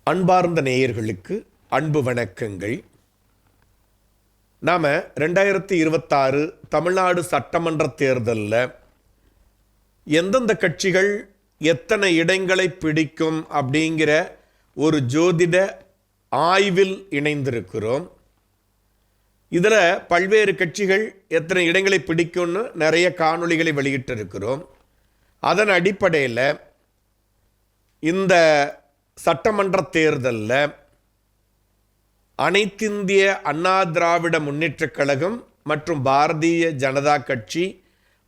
அன்பார்ந்த நேயர்களுக்கு அன்பு வணக்கங்கள். நாம் 2026 தமிழ்நாடு சட்டமன்ற தேர்தலில் எந்தெந்த கட்சிகள் எத்தனை இடங்களை பிடிக்கும் அப்படிங்கிற ஒரு ஜோதிட ஆய்வில் இணைந்திருக்கிறோம். இதில் பல்வேறு கட்சிகள் எத்தனை இடங்களை பிடிக்கும்னு நிறைய காணொளிகளை வெளியிட்டிருக்கிறோம். அதன் அடிப்படையில் இந்த சட்டமன்ற தேர்தலில் அனைத்திந்திய அண்ணா திராவிட முன்னேற்றக் கழகம் மற்றும் பாரதிய ஜனதா கட்சி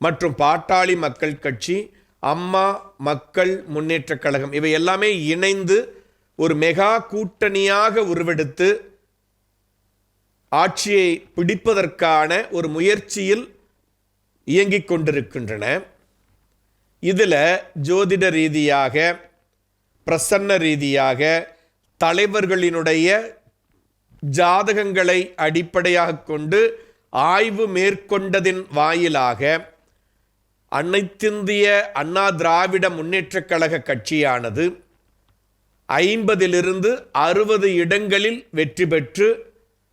மற்றும் பாட்டாளி மக்கள் கட்சி, அம்மா மக்கள் முன்னேற்றக் கழகம் இவை எல்லாமே இணைந்து ஒரு மெகா கூட்டணியாக உருவெடுத்து ஆட்சியை பிடிப்பதற்கான ஒரு முயற்சியில் இயங்கிக் கொண்டிருக்கின்றன. இதில் ஜோதிட ரீதியாக, பிரசன்ன ரீதியாக, தலைவர்களினுடைய ஜாதகங்களை அடிப்படையாக கொண்டு ஆய்வு மேற்கொண்டதின் வாயிலாக அனைத்திந்திய அண்ணா திராவிட முன்னேற்றக் கழக கட்சியானது 50 60 இடங்களில் வெற்றி பெற்று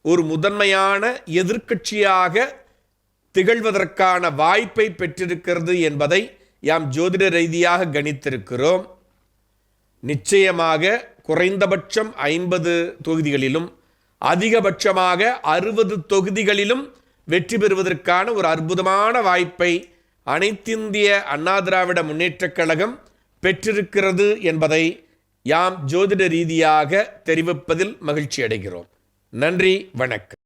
ஒரு முதன்மையான எதிர்க்கட்சியாக திகழ்வதற்கான வாய்ப்பை பெற்றிருக்கிறது என்பதை யாம் ஜோதிட ரீதியாக கணித்திருக்கிறோம். நிச்சயமாக குறைந்தபட்சம் 50 தொகுதிகளிலும் அதிகபட்சமாக 60 தொகுதிகளிலும் வெற்றி பெறுவதற்கான ஒரு அற்புதமான வாய்ப்பை அனைத்திந்திய அண்ணா திராவிட முன்னேற்றக் கழகம் பெற்றிருக்கிறது என்பதை யாம் ஜோதிட ரீதியாக தெரிவிப்பதில் மகிழ்ச்சி அடைகிறோம். நன்றி, வணக்கம்.